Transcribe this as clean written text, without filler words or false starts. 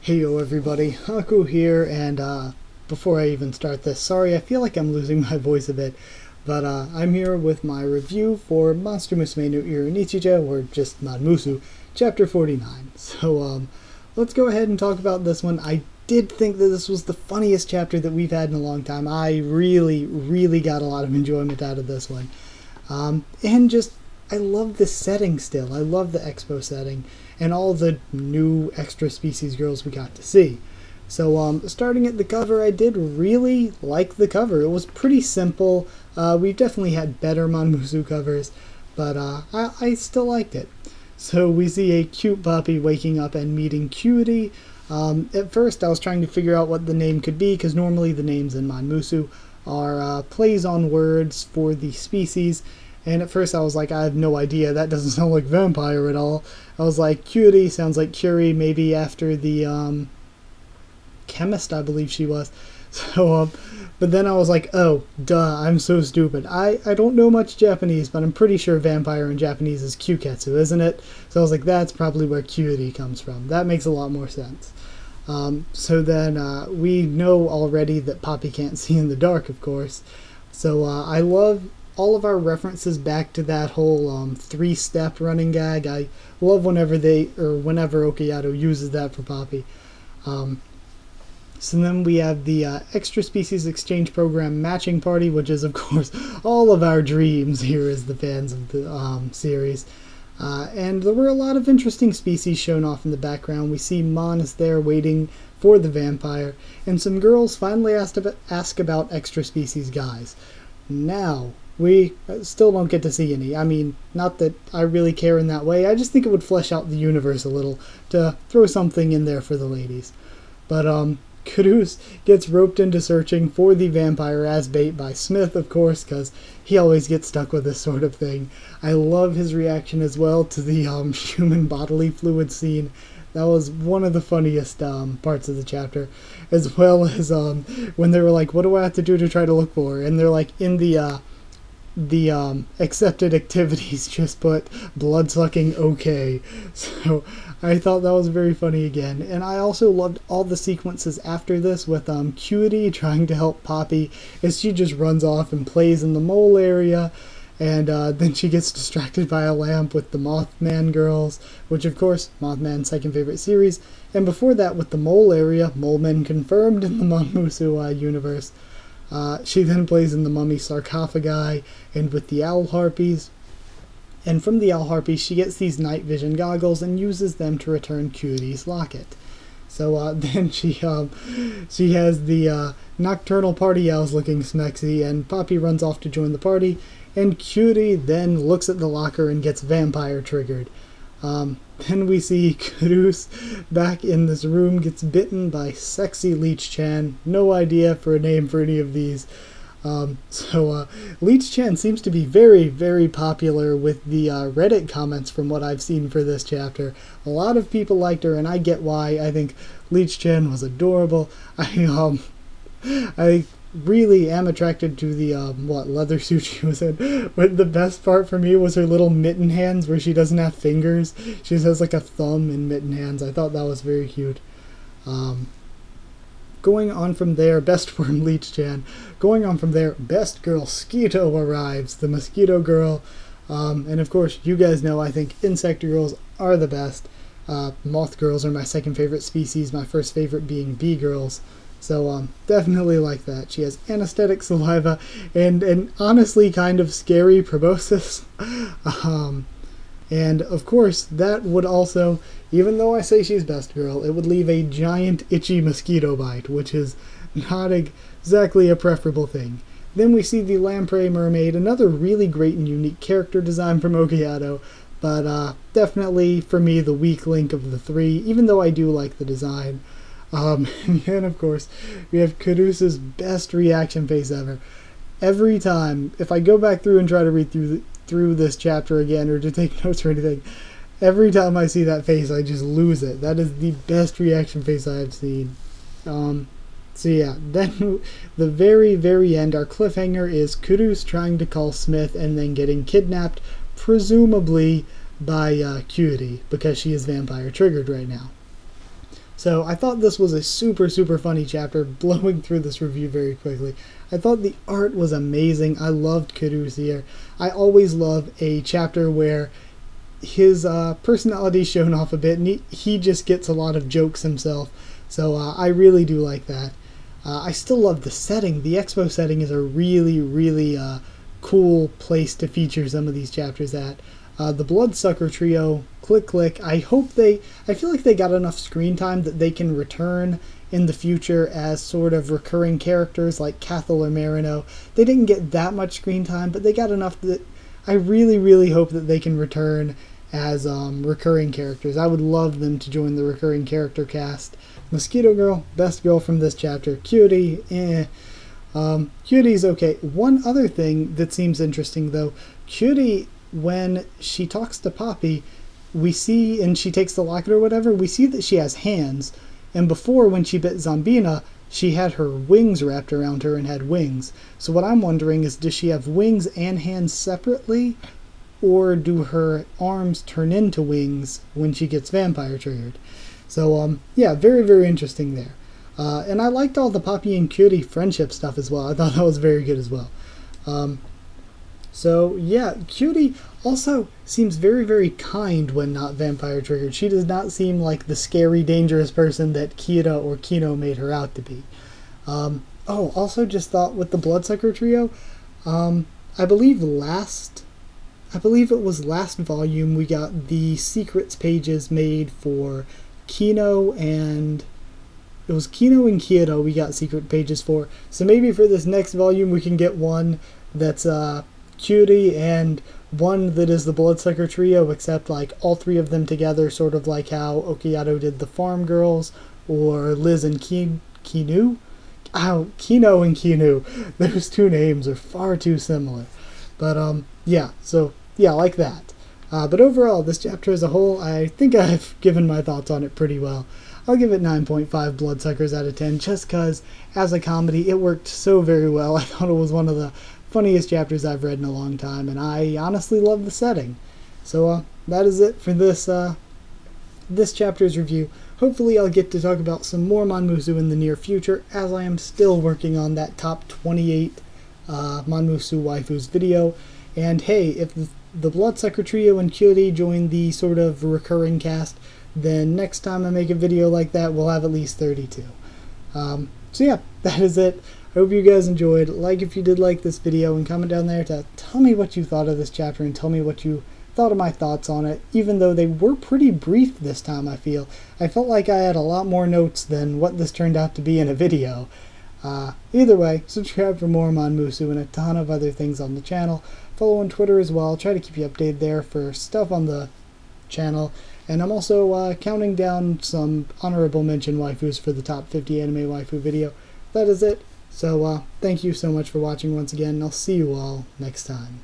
Hey yo everybody, Haku here, and before I even start this, sorry, I feel like I'm losing my voice a bit, but I'm here with my review for Monster Musume no Uru Nichijou, or just Manmusu, Chapter 49. So, let's go ahead and talk about this one. I did think that this was the funniest chapter that we've had in a long time. I really got a lot of enjoyment out of this one. I love the setting still. I love the expo setting and all the new extra species girls we got to see. So starting at the cover, I did really like the cover. It was pretty simple. We've definitely had better Manmusu covers, but I still liked it. So we see a cute Poppy waking up and meeting Cutie. At first I was trying to figure out what the name could be, because normally the names in Manmusu are plays on words for the species. And at first I was like, I have no idea, that doesn't sound like vampire at all. I was like, Cutie sounds like Curie, maybe after the chemist, I believe she was. So, but then I was like, oh, duh, I'm so stupid. I don't know much Japanese, but I'm pretty sure vampire in Japanese is Kyuketsu, isn't it? So I was like, that's probably where Cutie comes from. That makes a lot more sense. So then we know already that Poppy can't see in the dark, of course. So I love all of our references back to that whole three-step running gag. I love whenever Okayato uses that for Poppy. So then we have the Extra Species Exchange Program Matching Party, which is, of course, all of our dreams here as the fans of the series. And there were a lot of interesting species shown off in the background. We see Mon is there waiting for the vampire, and some girls finally ask about extra species guys. Now, we still don't get to see any. I mean, not that I really care in that way. I just think it would flesh out the universe a little to throw something in there for the ladies. But, Caduce gets roped into searching for the vampire as bait by Smith, of course, because he always gets stuck with this sort of thing. I love his reaction as well to the human bodily fluid scene. That was one of the funniest parts of the chapter, as well as when they were like, what do I have to do to try to look for her? And they're like, in the accepted activities, just put blood-sucking okay. So I thought that was very funny again. And I also loved all the sequences after this with Cutie trying to help Poppy as she just runs off and plays in the mole area. And then she gets distracted by a lamp with the Mothman girls, which of course, Mothman's second favorite series. And before that with the mole area, Mole Men confirmed in the Manmusu universe. She then plays in the mummy sarcophagi and with the owl harpies. And from the owl harpies, she gets these night vision goggles and uses them to return Cutie's locket. So then she has the nocturnal party owls looking smexy, and Poppy runs off to join the party, and Cutie then looks at the locker and gets vampire triggered. Then we see Caduce back in this room, gets bitten by Sexy Leech-chan. No idea for a name for any of these. Leech-chan seems to be very popular with the Reddit comments from what I've seen for this chapter. A lot of people liked her, and I get why. I think Leech-chan was adorable. I really am attracted to the leather suit she was in, but the best part for me was her little mitten hands where she doesn't have fingers. She just has like a thumb and mitten hands. I thought that was very cute. Going on from there, Best Worm Leech-chan. Going on from there, Best Girl Skeeto arrives, the mosquito girl. And of course, you guys know I think insect girls are the best. Moth girls are my second favorite species, my first favorite being bee girls. So, definitely like that. She has anesthetic saliva and an honestly kind of scary proboscis. And, of course, that would also, even though I say she's best girl, it would leave a giant itchy mosquito bite, which is not exactly a preferable thing. Then we see the Lamprey Mermaid, another really great and unique character design from Okayato, but definitely, for me, the weak link of the three, even though I do like the design. And then, of course, we have Caduce's best reaction face ever. Every time, if I go back through and try to read through this chapter again, or to take notes or anything, every time I see that face, I just lose it. That is the best reaction face I have seen. So yeah, then the very end, our cliffhanger is Caduce trying to call Smith and then getting kidnapped, presumably by Cutie, because she is vampire triggered right now. So I thought this was a super, super funny chapter, blowing through this review very quickly. I thought the art was amazing. I loved Kuru's here. I always love a chapter where his personality is shown off a bit, and he just gets a lot of jokes himself. So I really do like that. I still love the setting. The expo setting is a really, really cool place to feature some of these chapters at. The Bloodsucker trio, Click Click, I feel like they got enough screen time that they can return in the future as sort of recurring characters like Cathal or Marino. They didn't get that much screen time, but they got enough that I really, really hope that they can return as recurring characters. I would love them to join the recurring character cast. Mosquito Girl, best girl from this chapter. Cutie, Cutie's okay. One other thing that seems interesting though, Cutie, when she talks to Poppy, we see, and she takes the locket or whatever, we see that she has hands. And before, when she bit Zombina, she had her wings wrapped around her and had wings. So what I'm wondering is, does she have wings and hands separately? Or do her arms turn into wings when she gets vampire triggered? So, yeah, very, very interesting there. And I liked all the Poppy and Cutie friendship stuff as well. I thought that was very good as well. So, yeah, Cutie also seems very, very kind when not vampire triggered. She does not seem like the scary, dangerous person that Kira or Kino made her out to be. Also just thought with the Bloodsucker trio, I believe it was last volume we got the secrets pages made for Kino, and it was Kino and Kyoto we got secret pages for. So maybe for this next volume we can get one that's Cutie and one that is the Bloodsucker trio, except like all three of them together, sort of like how Okiato did the Farm Girls, or Liz and Kinu. Kino and Kinu. Those two names are far too similar. But yeah, so yeah, like that. But overall, this chapter as a whole, I think I've given my thoughts on it pretty well. I'll give it 9.5 Bloodsuckers out of 10, just because, as a comedy, it worked so very well. I thought it was one of the funniest chapters I've read in a long time, and I honestly love the setting. So that is it for this chapter's review. Hopefully I'll get to talk about some more Manmusu in the near future, as I am still working on that top 28 Manmusu waifus video. And hey, if the Bloodsucker trio and Cutie join the sort of recurring cast, then next time I make a video like that, we'll have at least 32. So yeah, that is it. I hope you guys enjoyed. Like if you did like this video, and comment down there to tell me what you thought of this chapter and tell me what you thought of my thoughts on it, even though they were pretty brief this time. I felt like I had a lot more notes than what this turned out to be in a video. Either way, subscribe for more Manmusu and a ton of other things on the channel. Follow on Twitter as well. Try to keep you updated there for stuff on the channel. And I'm also counting down some honorable mention waifus for the top 50 anime waifu video. That is it. So thank you so much for watching once again, and I'll see you all next time.